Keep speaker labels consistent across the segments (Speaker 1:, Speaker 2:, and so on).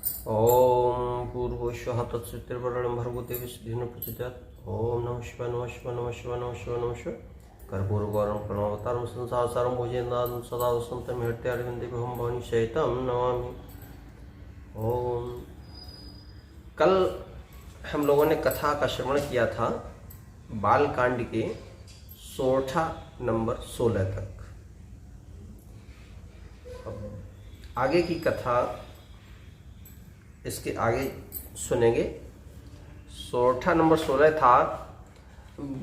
Speaker 1: ओम पूर्वोश्वः तत्सवितुर्वरेण्यं भर्गो देवस्य धीमहि प्रचोदयात्। ओम नमः शिवाय नमः शिवाय नमः शिवाय नमः शिवाय नमः शिवाय। कर्पूरगौरं प्रणवतारं संसारसारं भुजगेन्द्रनाथं सदा वसन्तं हृदयारविन्देऽहं भवानी शयितं नमामि। ओम कल हम लोगों ने कथा का श्रवण किया था बाल कांड के सोरठा नंबर 16 तक। अब आगे की कथा इसके आगे सुनेंगे। सोरठा नंबर 16 था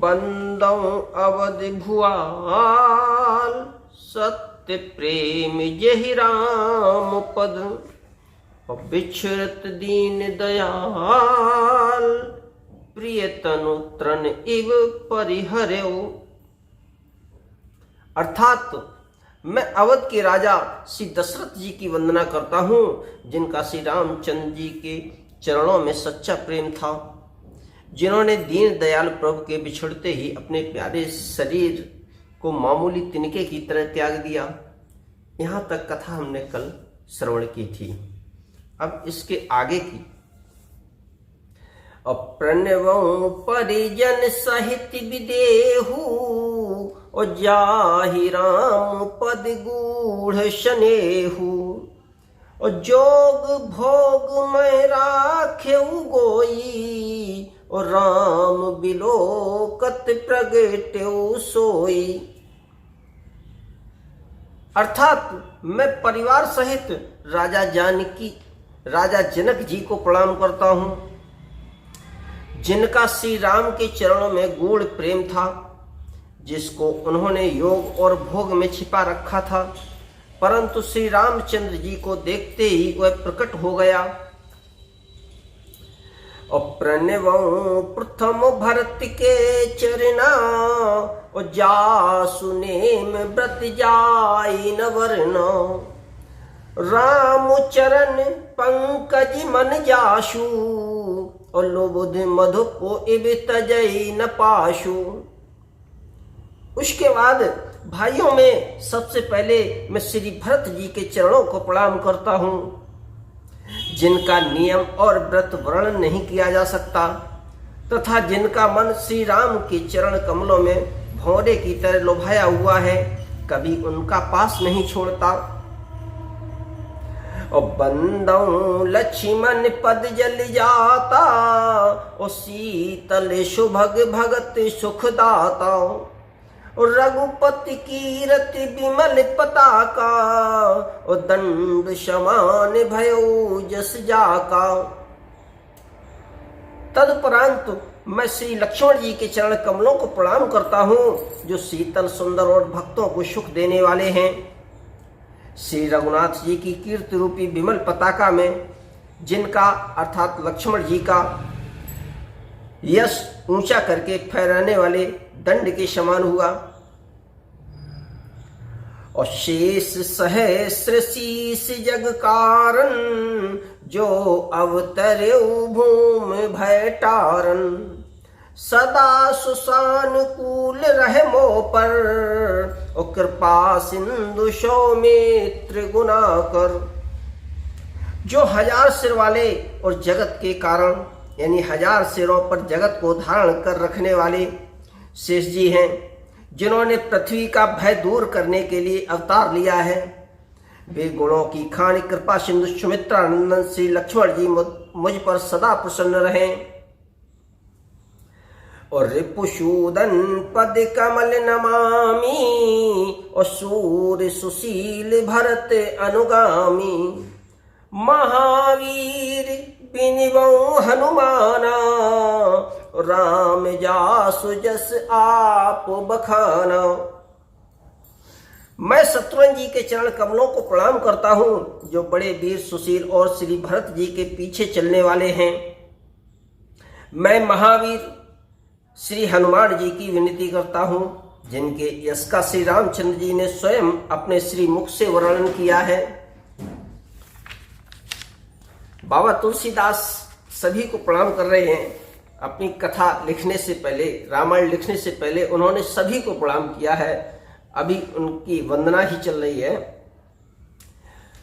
Speaker 1: बंदौ अवध भुआल सत्य प्रेम यही राम पद और बिछरत दीन दयाल प्रिय तनु तृण इव परिहर्यो। अर्थात मैं अवध के राजा श्री दशरथ जी की वंदना करता हूँ, जिनका श्री रामचंद्र जी के चरणों में सच्चा प्रेम था, जिन्होंने दीन दयाल प्रभु के बिछड़ते ही अपने प्यारे शरीर को मामूली तिनके की तरह त्याग दिया। यहाँ तक कथा हमने कल श्रवण की थी। अब इसके आगे की प्रणवों परिजन सहित विदेहु और जाहि राम पद गूढ़ शनेहु और जोग भोग में राखेउ गोई और राम बिलोकत प्रगटेउ सोई। अर्थात मैं परिवार सहित राजा जनक जी को प्रणाम करता हूँ, जिनका श्री राम के चरणों में गूढ़ प्रेम था, जिसको उन्होंने योग और भोग में छिपा रखा था, परंतु श्री रामचंद्र जी को देखते ही वह प्रकट हो गया। और प्रणवों प्रथम भरत के चरना और जासु नेम व्रत जाई न वरना राम चरण पंकज मन जाशु और लोबुध मधुपो इब तजई न पाशु। उसके बाद भाइयों में सबसे पहले मैं श्री भरत जी के चरणों को प्रणाम करता हूँ, जिनका नियम और व्रत वर्णन नहीं किया जा सकता तथा जिनका मन श्री राम के चरण कमलों में भौरे की तरह लुभाया हुआ है, कभी उनका पास नहीं छोड़ता। और बंदौ लक्ष्मण पद जल जाता और शीतल सुभग भगत सुखदाता और रघुपति कीरति विमल पताका और दंड समान भयो जस जाका। तदुपरांत मैं श्री लक्ष्मण जी के चरण कमलों को प्रणाम करता हूँ, जो शीतल सुंदर और भक्तों को सुख देने वाले हैं। श्री रघुनाथ जी की कीर्ति रूपी विमल पताका में जिनका अर्थात लक्ष्मण जी का यश ऊंचा करके फहराने वाले दंड के समान हुआ। और शेष सहस्र शीस जग कारण जो अवतरे भूमि भय टारन सदा सुसानुकूल रहे मोह पर और कृपा सिंधु सौमित्र गुना कर। जो 1000 सिर वाले और जगत के कारण यानी 1000 सिरों पर जगत को धारण कर रखने वाले शेष जी हैं, जिन्होंने पृथ्वी का भय दूर करने के लिए अवतार लिया है। वे गुणों की खान कृपा सिंधु सुमित्रा नंदन श्री लक्ष्मण जी मुझ पर सदा प्रसन्न रहें। और रिपुसूदन पद कमल नमामि और सूर्य सुशील भरत अनुगामी महावीर बिनिवौ हनुमाना राम जासु जस आप बखाना। मैं शत्रुघ्न जी के चरण कमलों को प्रणाम करता हूँ, जो बड़े वीर सुशील और श्री भरत जी के पीछे चलने वाले हैं। मैं महावीर श्री हनुमान जी की विनती करता हूँ, जिनके यश का श्री रामचंद्र जी ने स्वयं अपने श्री मुख से वर्णन किया है। बाबा तुलसीदास सभी को प्रणाम कर रहे हैं। अपनी कथा लिखने से पहले, रामायण लिखने से पहले उन्होंने सभी को प्रणाम किया है। अभी उनकी वंदना ही चल रही है।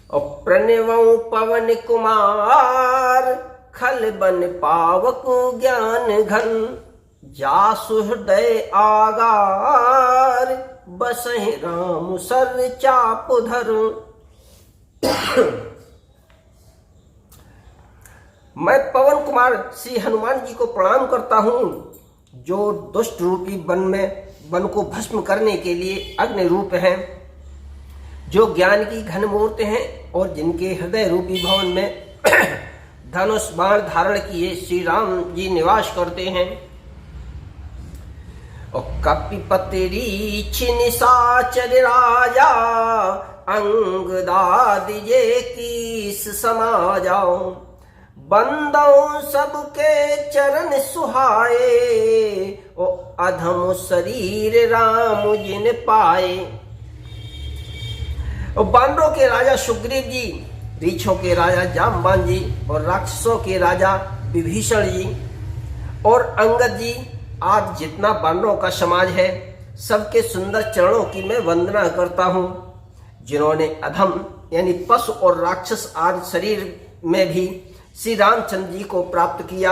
Speaker 1: और प्रणवं पवन कुमार खल बन पावक ज्ञान घन जासु हृदय आगार बसहि राम सर चाप धर। मैं पवन कुमार श्री हनुमान जी को प्रणाम करता हूँ, जो दुष्ट रूपी वन को भस्म करने के लिए अग्नि रूप हैं, जो ज्ञान की घन मूर्ति हैं और जिनके हृदय रूपी भवन में धनुष बाण धारण किए श्री राम जी निवास करते हैं। और कपिपति रीछ निशाचर राजा अंग दादिजे कीस समाजाओ बंदों सबके चरण सुहाए ओ अधम शरीर राम जिन पाए। और बानरों के राजा सुग्रीव जी, रीछों के राजा जामवान जी और राक्षसों के राजा विभीषण जी और अंगद जी, आज जितना बानरों का समाज है, सबके सुंदर चरणों की मैं वंदना करता हूँ, जिन्होंने अधम यानी पशु और राक्षस आदि शरीर में भी श्री रामचंद्र जी को प्राप्त किया।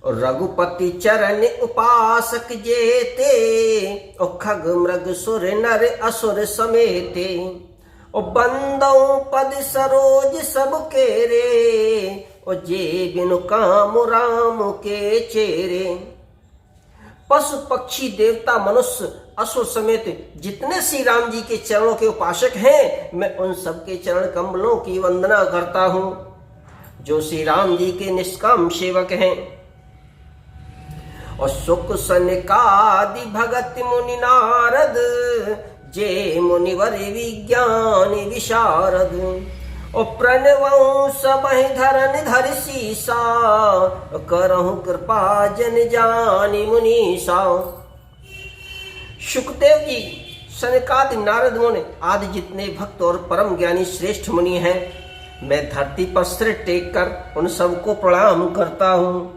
Speaker 1: और रघुपति चरण उपासक जेते और खग मृग सुर नर असुर समेते और बंदों पद सरोज सब केरे और जे बिनु काम राम के चेरे। पशु पक्षी देवता मनुष्य असुर समेत जितने श्री राम जी के चरणों के उपासक हैं, मैं उन सबके चरण कमलों की वंदना करता हूँ, जो श्री राम जी के निष्काम सेवक हैं। और सुख सनकादि भगत मुनि नारद जे मुनिवर विज्ञान विशारद और प्रणवं सबहि धरन धर सीसा करहु कृपा जन जानि मुनीसा। सुखदेव जी, सनकादि नारद मुनि आदि जितने भक्त और परम ज्ञानी श्रेष्ठ मुनि हैं, मैं धरती पर सिर टेक कर उन सबको प्रणाम करता हूँ।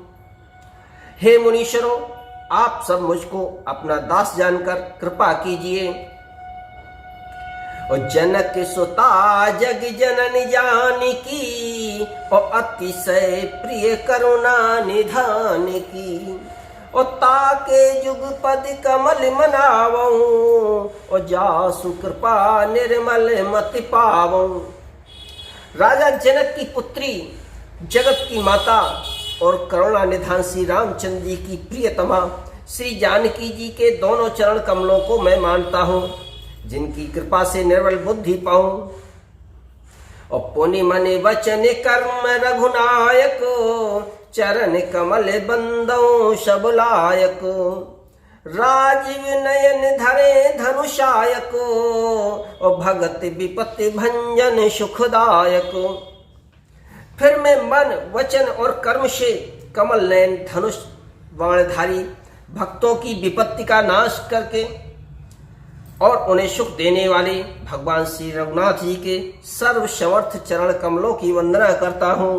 Speaker 1: हे मुनीश्वरों, आप सब मुझको अपना दास जानकर कृपा कीजिए। और जनक सुता जग जनन जानकी और अतिशय प्रिय करुणा निधान की और ताके जुग पद कमल मनावऊं और जासु कृपा निर्मल मति पावऊं। राजा जनक की पुत्री, जगत की माता और करुणा निधान श्री रामचंद्र जी की प्रियतमा श्री जानकी जी के दोनों चरण कमलों को मैं मानता हूँ, जिनकी कृपा से निर्मल बुद्धि पाऊं। और पुनि मन वचन कर्म रघुनायक चरण कमल बंदों सब लायक राजीव नयन धरे धनुषायक और भगत विपत्ति भंजन सुखदायक। फिर मैं मन वचन और कर्म से कमल नयन धनुष बाणधारी भक्तों की विपत्ति का नाश करके और उन्हें सुख देने वाले भगवान श्री रघुनाथ जी के सर्वसमर्थ चरण कमलों की वंदना करता हूँ।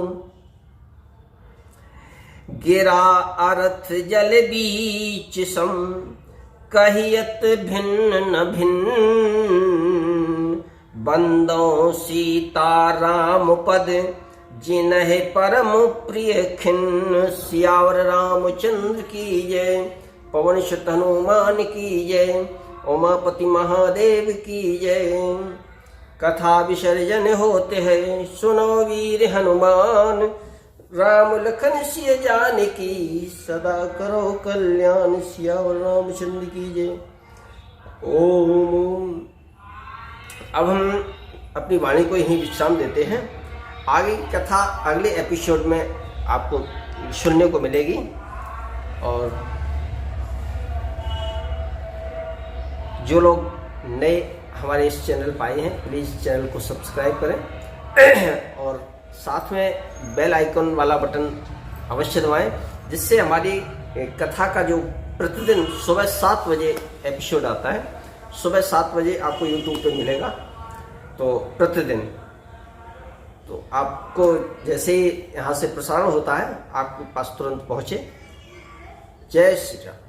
Speaker 1: गिरा अर्थ जल बीच सम कहियत भिन्न न भिन्न बंदों सीता राम पद जिन्ह परम प्रिय खिन्न। सियावर रामचंद्र की जय, पवन सुत हनुमान की जय, उमापति महादेव की जय। कथा विसर्जन होते हैं, सुनो वीर हनुमान राम लखन सिय जानकी सदा करो कल्याण। सियावर रामचंद्र की जय। ओम। अब हम अपनी वाणी को यहीं विश्राम देते हैं। आगे की कथा अगले एपिसोड में आपको सुनने को मिलेगी। और जो लोग नए हमारे इस चैनल पर आए हैं, प्लीज़ चैनल को सब्सक्राइब करें और साथ में बेल आइकन वाला बटन अवश्य दबाएं, जिससे हमारी कथा का जो प्रतिदिन सुबह 7 बजे एपिसोड आता है, सुबह 7 बजे आपको यूट्यूब पे मिलेगा। तो प्रतिदिन तो आपको जैसे ही यहाँ से प्रसारण होता है, आपके पास तुरंत पहुँचे। जय श्री राम।